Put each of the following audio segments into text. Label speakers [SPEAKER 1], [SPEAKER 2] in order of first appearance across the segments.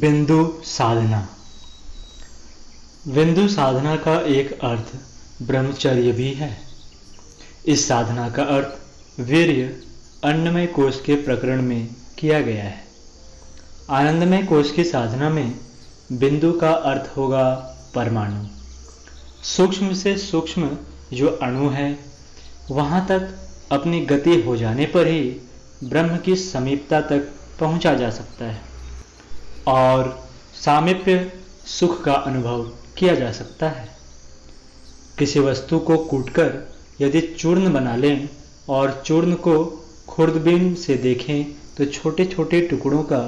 [SPEAKER 1] बिंदु साधना। बिंदु साधना का एक अर्थ ब्रह्मचर्य भी है। इस साधना का अर्थ वीर्य अन्नमय कोश के प्रकरण में किया गया है। आनंदमय कोश की साधना में बिंदु का अर्थ होगा परमाणु। सूक्ष्म से सूक्ष्म जो अणु है वहां तक अपनी गति हो जाने पर ही ब्रह्म की समीपता तक पहुंचा जा सकता है और सामीप्य सुख का अनुभव किया जा सकता है। किसी वस्तु को कूटकर यदि चूर्ण बना लें और चूर्ण को खुर्दबीन से देखें तो छोटे छोटे टुकड़ों का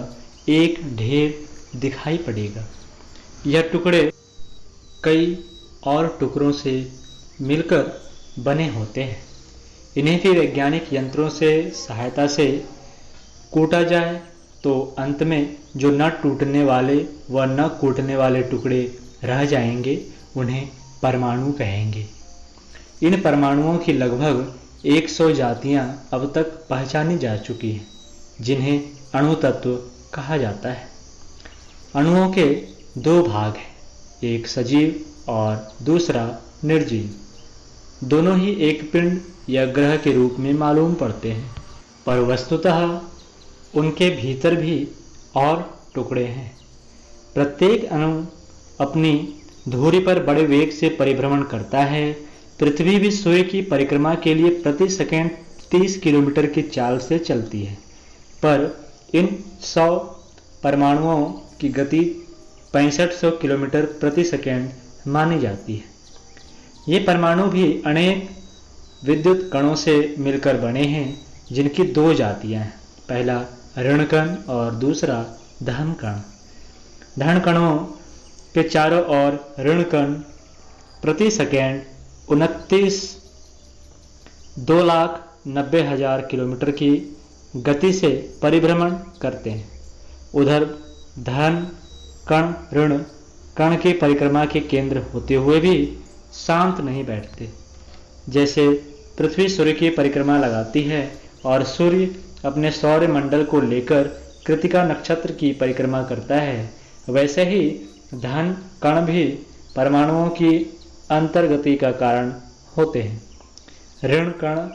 [SPEAKER 1] एक ढेर दिखाई पड़ेगा। यह टुकड़े कई और टुकड़ों से मिलकर बने होते हैं। इन्हें भी वैज्ञानिक यंत्रों से सहायता से कूटा जाए तो अंत में जो न टूटने वाले व न कूटने वाले टुकड़े रह जाएंगे उन्हें परमाणु कहेंगे। इन परमाणुओं की लगभग 100 जातियां अब तक पहचानी जा चुकी हैं, जिन्हें अणु तत्व कहा जाता है। अणुओं के दो भाग हैं, एक सजीव और दूसरा निर्जीव। दोनों ही एक पिंड या ग्रह के रूप में मालूम पड़ते हैं, पर वस्तुतः उनके भीतर भी और टुकड़े हैं। प्रत्येक अणु अपनी धुरी पर बड़े वेग से परिभ्रमण करता है। पृथ्वी भी सूर्य की परिक्रमा के लिए प्रति सेकंड 30 किलोमीटर की चाल से चलती है, पर इन 100 परमाणुओं की गति 6500 किलोमीटर प्रति सेकंड मानी जाती है। ये परमाणु भी अनेक विद्युत कणों से मिलकर बने हैं, जिनकी दो जातियां हैं, पहला ऋण कण और दूसरा धन कण। धन कणों के चारों ओर ऋण कण प्रति सेकंड 2,90,000 किलोमीटर की गति से परिभ्रमण करते हैं। उधर धन कण ऋण कण की परिक्रमा के केंद्र होते हुए भी शांत नहीं बैठते। जैसे पृथ्वी सूर्य की परिक्रमा लगाती है और सूर्य अपने सौर मंडल को लेकर कृतिका नक्षत्र की परिक्रमा करता है, वैसे ही धन कण भी परमाणुओं की अंतर्गति का कारण होते हैं। ऋण कण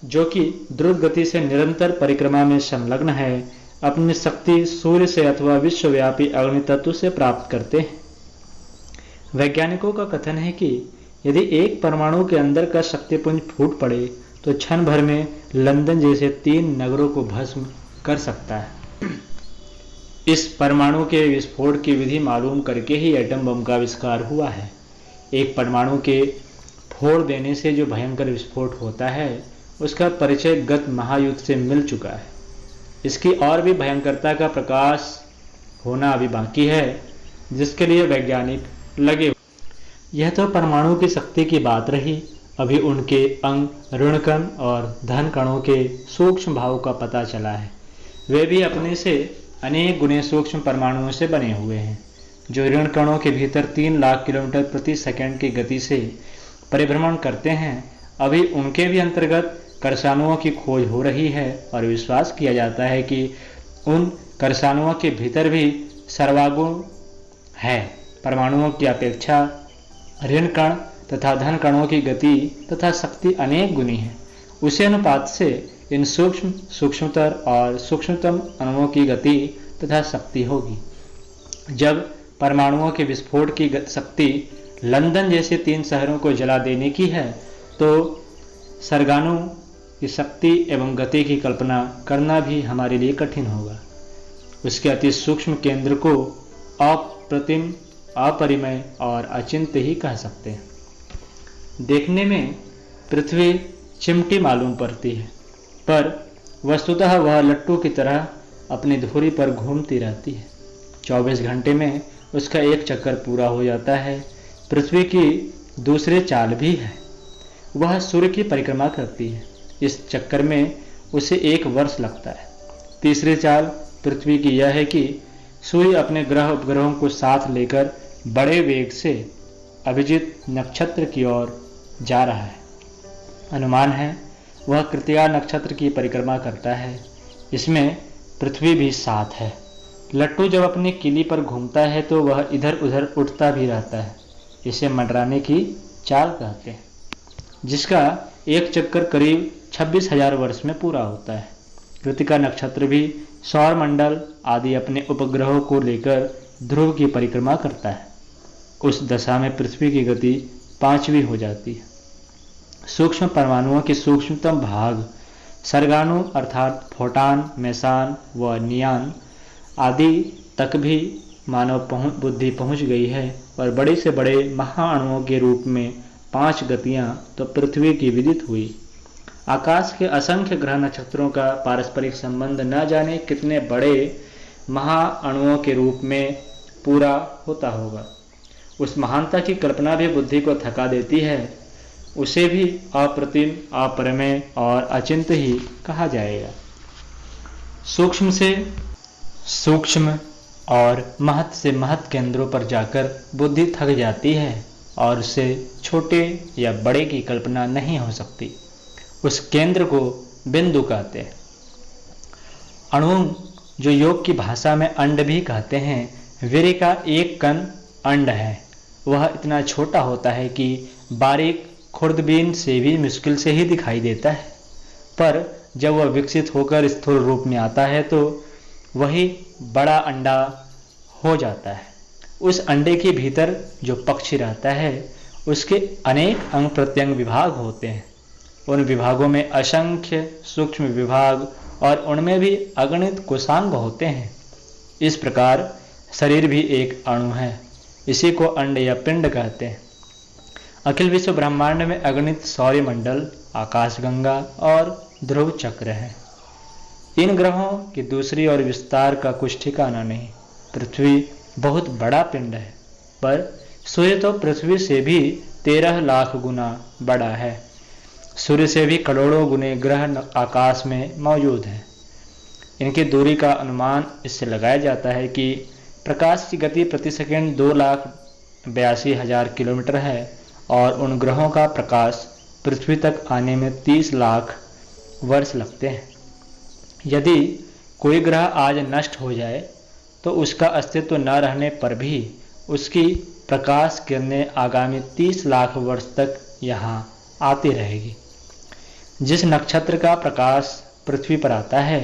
[SPEAKER 1] जो कि द्रुत गति से निरंतर परिक्रमा में संलग्न है, अपनी शक्ति सूर्य से अथवा विश्वव्यापी अग्नि तत्व से प्राप्त करते हैं। वैज्ञानिकों का कथन है कि यदि एक परमाणु के अंदर का शक्तिपुंज फूट पड़े तो क्षण भर में लंदन जैसे 3 नगरों को भस्म कर सकता है। इस परमाणु के विस्फोट की विधि मालूम करके ही एटम बम का आविष्कार हुआ है। एक परमाणु के फोड़ देने से जो भयंकर विस्फोट होता है उसका परिचय गत महायुद्ध से मिल चुका है। इसकी और भी भयंकरता का प्रकाश होना अभी बाकी है, जिसके लिए वैज्ञानिक लगे। यह तो परमाणु की शक्ति की बात रही। अभी उनके अंग ऋण कण और धन कणों के सूक्ष्म भाव का पता चला है। वे भी अपने से अनेक गुने सूक्ष्म परमाणुओं से बने हुए हैं, जो ऋण कणों के भीतर 3 लाख किलोमीटर प्रति सेकंड की गति से परिभ्रमण करते हैं। अभी उनके भी अंतर्गत कर्षाणुओं की खोज हो रही है और विश्वास किया जाता है कि उन कर्षाणुओं के भीतर भी सर्वागुण है। परमाणुओं की अपेक्षा ऋण कण तथा धन कणों की गति तथा शक्ति अनेक गुनी है। उसी अनुपात से इन सूक्ष्म सूक्ष्मतर और सूक्ष्मतम अणुओं की गति तथा शक्ति होगी। जब परमाणुओं के विस्फोट की शक्ति लंदन जैसे 3 शहरों को जला देने की है, तो सरगाणु की शक्ति एवं गति की कल्पना करना भी हमारे लिए कठिन होगा। उसके अति सूक्ष्म केंद्र को अप्रतिम, अपरिमेय और अचिंत्य ही कह सकते हैं। देखने में पृथ्वी चिमटी मालूम पड़ती है, पर वस्तुतः वह लट्टू की तरह अपनी धुरी पर घूमती रहती है। 24 घंटे में उसका एक चक्कर पूरा हो जाता है। पृथ्वी की दूसरे चाल भी है, वह सूर्य की परिक्रमा करती है। इस चक्कर में उसे 1 वर्ष लगता है। तीसरी चाल पृथ्वी की यह है कि सूर्य अपने ग्रह उपग्रहों को साथ लेकर बड़े वेग से अभिजीत नक्षत्र की ओर जा रहा है। अनुमान है वह कृतिका नक्षत्र की परिक्रमा करता है। इसमें पृथ्वी भी साथ है। लट्टू जब अपनी किली पर घूमता है तो वह इधर उधर उठता भी रहता है। इसे मंडराने की चाल कहते हैं, जिसका एक चक्कर करीब 26,000 वर्ष में पूरा होता है। कृत्तिका नक्षत्र भी सौर मंडल आदि अपने उपग्रहों को लेकर ध्रुव की परिक्रमा करता है। उस दशा में पृथ्वी की गति 5वीं हो जाती है। सूक्ष्म परमाणुओं के सूक्ष्मतम भाग सर्गाणु अर्थात फोटान, मेसान व नियान आदि तक भी मानव बुद्धि पहुंच गई है और बड़े से बड़े महाअणुओं के रूप में 5 गतियां तो पृथ्वी की विदित हुई। आकाश के असंख्य ग्रह नक्षत्रों का पारस्परिक संबंध न जाने कितने बड़े महाअणुओं के रूप में पूरा होता होगा। उस महानता की कल्पना भी बुद्धि को थका देती है। उसे भी अप्रतिम, अपरिमेय और अचिंत्य ही कहा जाएगा। सूक्ष्म से सूक्ष्म और महत् से महत् केंद्रों पर जाकर बुद्धि थक जाती है और उसे छोटे या बड़े की कल्पना नहीं हो सकती। उस केंद्र को बिंदु कहते हैं। अणु, जो योग की भाषा में अंड भी कहते हैं, वीर्य का एक कण अंड है। वह इतना छोटा होता है कि बारीक खुर्दबीन से भी मुश्किल से ही दिखाई देता है, पर जब वह विकसित होकर स्थूल रूप में आता है तो वही बड़ा अंडा हो जाता है। उस अंडे के भीतर जो पक्षी रहता है उसके अनेक अंग प्रत्यंग विभाग होते हैं। उन विभागों में असंख्य सूक्ष्म विभाग और उनमें भी अगणित कोशांग होते हैं। इस प्रकार शरीर भी एक अणु है। इसी को अंड या पिंड कहते हैं। अखिल विश्व ब्रह्मांड में अगणित सौर्य मंडल, आकाशगंगा और ध्रुव चक्र है। इन ग्रहों की दूसरी और विस्तार का कुछ ठिकाना नहीं। पृथ्वी बहुत बड़ा पिंड है, पर सूर्य तो पृथ्वी से भी 13 लाख गुना बड़ा है। सूर्य से भी करोड़ों गुने ग्रह आकाश में मौजूद हैं। इनकी दूरी का अनुमान इससे लगाया जाता है कि प्रकाश की गति प्रति सेकंड 2,82,000 किलोमीटर है और उन ग्रहों का प्रकाश पृथ्वी तक आने में 30 लाख वर्ष लगते हैं। यदि कोई ग्रह आज नष्ट हो जाए तो उसका अस्तित्व न रहने पर भी उसकी प्रकाश किरणें आगामी 30 लाख वर्ष तक यहाँ आती रहेगी। जिस नक्षत्र का प्रकाश पृथ्वी पर आता है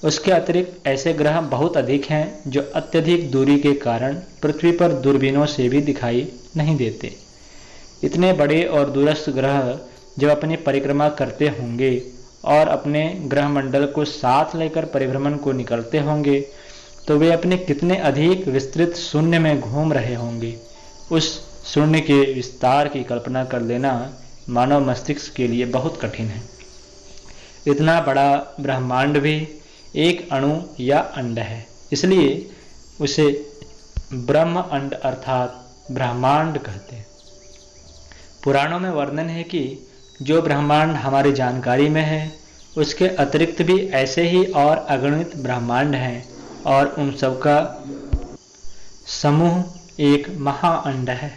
[SPEAKER 1] उसके अतिरिक्त ऐसे ग्रह बहुत अधिक हैं जो अत्यधिक दूरी के कारण पृथ्वी पर दूरबीनों से भी दिखाई नहीं देते। इतने बड़े और दूरस्थ ग्रह जब अपनी परिक्रमा करते होंगे और अपने ग्रह मंडल को साथ लेकर परिभ्रमण को निकलते होंगे तो वे अपने कितने अधिक विस्तृत शून्य में घूम रहे होंगे। उस शून्य के विस्तार की कल्पना कर लेना मानव मस्तिष्क के लिए बहुत कठिन है। इतना बड़ा ब्रह्मांड भी एक अणु या अंड है, इसलिए उसे ब्रह्म अंड अर्थात ब्रह्मांड कहते हैं। पुराणों में वर्णन है कि जो ब्रह्मांड हमारी जानकारी में है उसके अतिरिक्त भी ऐसे ही और अगणित ब्रह्मांड हैं और उन सब का समूह एक महाअंड है।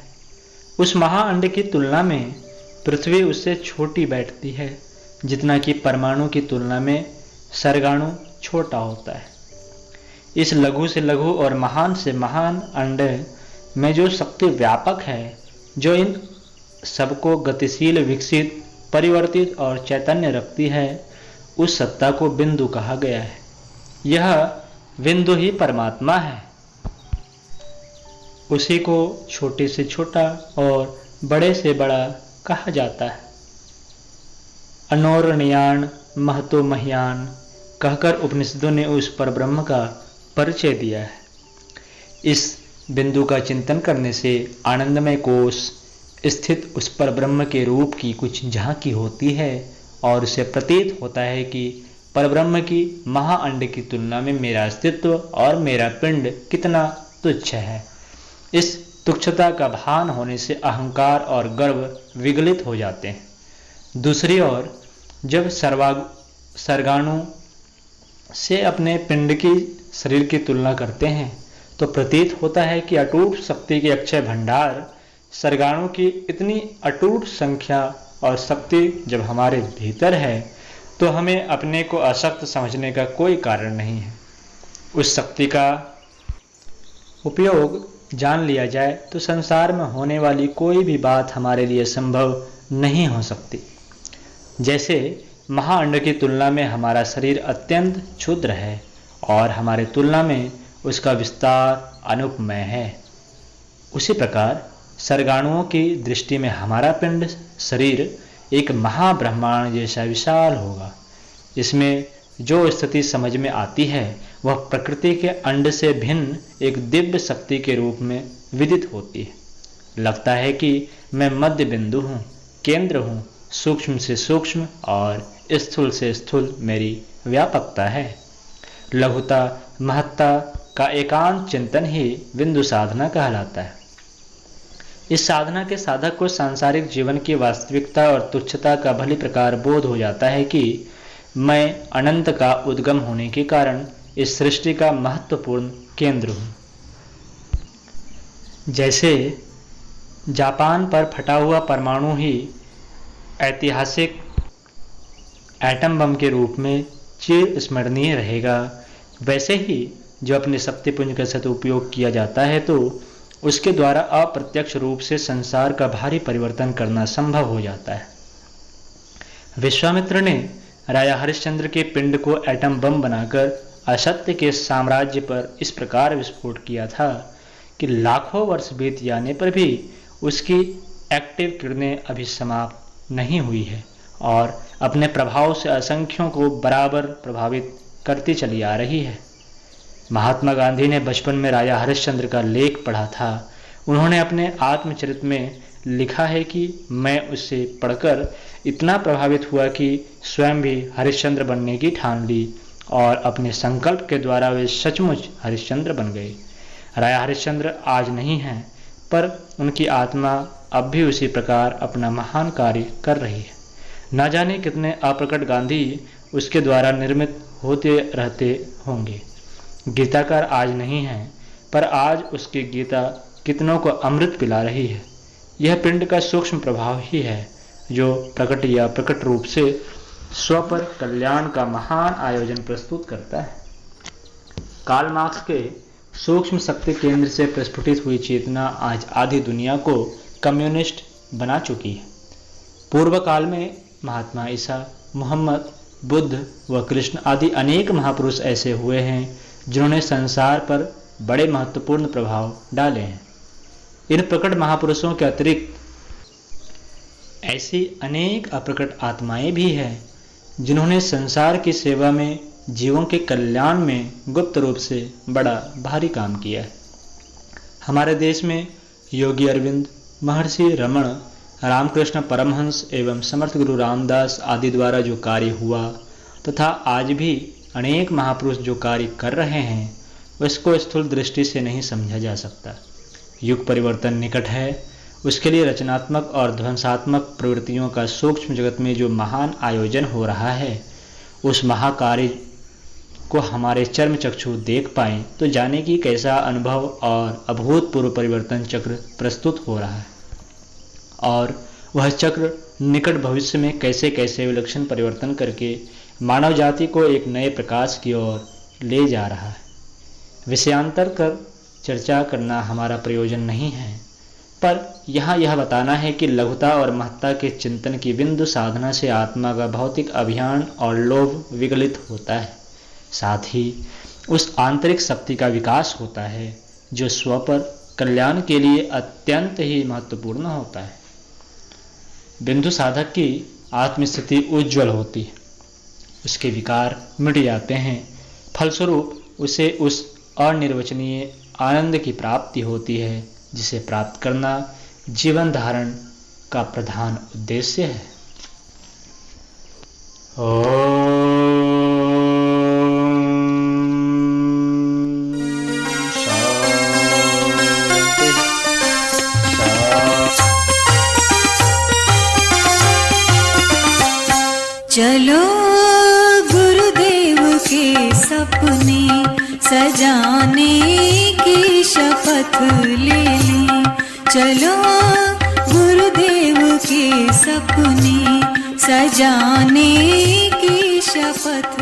[SPEAKER 1] उस महाअंड की तुलना में पृथ्वी उससे छोटी बैठती है, जितना कि परमाणु की तुलना में सर्गाणु छोटा होता है। इस लघु से लघु और महान से महान अंड में जो शक्ति व्यापक है, जो इन सबको गतिशील, विकसित, परिवर्तित और चैतन्य रखती है, उस सत्ता को बिंदु कहा गया है। यह बिंदु ही परमात्मा है। उसी को छोटे से छोटा और बड़े से बड़ा कहा जाता है। अनोरणीयान महतो मह्यान कहकर उपनिषदों ने उस परब्रह्म का परिचय दिया है। इस बिंदु का चिंतन करने से आनंदमय कोश स्थित उस परब्रह्म के रूप की कुछ झांकी होती है और उसे प्रतीत होता है कि परब्रह्म की महाअंड की तुलना में मेरा अस्तित्व और मेरा पिंड कितना तुच्छ है। इस तुच्छता का भान होने से अहंकार और गर्व विगलित हो जाते हैं। दूसरी ओर जब सर्गाणु से अपने पिंड की शरीर की तुलना करते हैं तो प्रतीत होता है कि अटूट शक्ति के अक्षय भंडार सर्गाणु की इतनी अटूट संख्या और शक्ति जब हमारे भीतर है तो हमें अपने को अशक्त समझने का कोई कारण नहीं है। उस शक्ति का उपयोग जान लिया जाए तो संसार में होने वाली कोई भी बात हमारे लिए संभव नहीं हो सकती। जैसे महाअंड की तुलना में हमारा शरीर अत्यंत क्षुद्र है और हमारे तुलना में उसका विस्तार अनुपमय है, उसी प्रकार सर्गाणुओं की दृष्टि में हमारा पिंड शरीर एक महाब्रह्मांड जैसा विशाल होगा। इसमें जो स्थिति समझ में आती है वह प्रकृति के अंड से भिन्न एक दिव्य शक्ति के रूप में विदित होती है। लगता है कि मैं मध्य बिंदु हूँ, केंद्र हूँ, सूक्ष्म से सूक्ष्म और स्थूल से स्थूल मेरी व्यापकता है। लघुता महत्ता का एकांत चिंतन ही बिंदु साधना कहलाता है। इस साधना के साधक को सांसारिक जीवन की वास्तविकता और तुच्छता का भली प्रकार बोध हो जाता है कि मैं अनंत का उद्गम होने के कारण इस सृष्टि का महत्वपूर्ण केंद्र हूँ। जैसे जापान पर फटा हुआ परमाणु ही ऐतिहासिक एटम बम के रूप में चिर स्मरणीय रहेगा, वैसे ही जो अपने शक्तिपुंज का सदुपयोग किया जाता है तो उसके द्वारा अप्रत्यक्ष रूप से संसार का भारी परिवर्तन करना संभव हो जाता है। विश्वामित्र ने राजा हरिश्चंद्र के पिंड को एटम बम बनाकर असत्य के साम्राज्य पर इस प्रकार विस्फोट किया था कि लाखों वर्ष बीत जाने पर भी उसकी एक्टिव किरणें अभी समाप्त नहीं हुई है और अपने प्रभाव से असंख्यों को बराबर प्रभावित करती चली आ रही है। महात्मा गांधी ने बचपन में राजा हरिश्चंद्र का लेख पढ़ा था। उन्होंने अपने आत्मचरित में लिखा है कि मैं उसे पढ़कर इतना प्रभावित हुआ कि स्वयं भी हरिश्चंद्र बनने की ठान ली और अपने संकल्प के द्वारा वे सचमुच हरिश्चंद्र बन गए। राजा हरिश्चंद्र आज नहीं हैं, पर उनकी आत्मा अब भी उसी प्रकार अपना महान कार्य कर रही है। न जाने कितने अप्रकट गांधी उसके द्वारा निर्मित होते रहते होंगे। गीताकार आज नहीं है, पर आज उसकी गीता कितनों को अमृत पिला रही है। यह पिंड का सूक्ष्म प्रभाव ही है जो प्रकट या प्रकट रूप से स्व पर कल्याण का महान आयोजन प्रस्तुत करता है। कार्ल मार्क्स के सूक्ष्म शक्ति केंद्र से प्रस्फुटित हुई चेतना आज आधी दुनिया को कम्युनिस्ट बना चुकी है। पूर्व काल में महात्मा ईसा, मोहम्मद, बुद्ध व कृष्ण आदि अनेक महापुरुष ऐसे हुए हैं जिन्होंने संसार पर बड़े महत्वपूर्ण प्रभाव डाले हैं। इन प्रकट महापुरुषों के अतिरिक्त ऐसी अनेक अप्रकट आत्माएं भी हैं जिन्होंने संसार की सेवा में, जीवों के कल्याण में गुप्त रूप से बड़ा भारी काम किया है। हमारे देश में योगी अरविंद, महर्षि रमण, रामकृष्ण परमहंस एवं समर्थ गुरु रामदास आदि द्वारा जो कार्य हुआ तथा आज भी अनेक महापुरुष जो कार्य कर रहे हैं उसको स्थूल दृष्टि से नहीं समझा जा सकता। युग परिवर्तन निकट है, उसके लिए रचनात्मक और ध्वंसात्मक प्रवृत्तियों का सूक्ष्म जगत में जो महान आयोजन हो रहा है, उस महाकार्य को हमारे चर्म चक्षु देख पाएं तो जाने कि कैसा अनुभव और अभूतपूर्व परिवर्तन चक्र प्रस्तुत हो रहा है और वह चक्र निकट भविष्य में कैसे कैसे विलक्षण परिवर्तन करके मानव जाति को एक नए प्रकाश की ओर ले जा रहा है। विषयांतर कर चर्चा करना हमारा प्रयोजन नहीं है, पर यहाँ यह बताना है कि लघुता और महत्ता के चिंतन की बिंदु साधना से आत्मा का भौतिक अभियान और लोभ विगलित होता है। साथ ही उस आंतरिक शक्ति का विकास होता है जो स्व पर कल्याण के लिए अत्यंत ही महत्वपूर्ण होता है। बिंदु साधक की आत्मस्थिति उज्ज्वल होती है, उसके विकार मिट जाते हैं, फलस्वरूप उसे उस अनिर्वचनीय आनंद की प्राप्ति होती है जिसे प्राप्त करना जीवन धारण का प्रधान उद्देश्य है।
[SPEAKER 2] चलो गुरुदेव के सपने सजाने की शपथ ले ली। चलो गुरुदेव के सपने सजाने की शपथ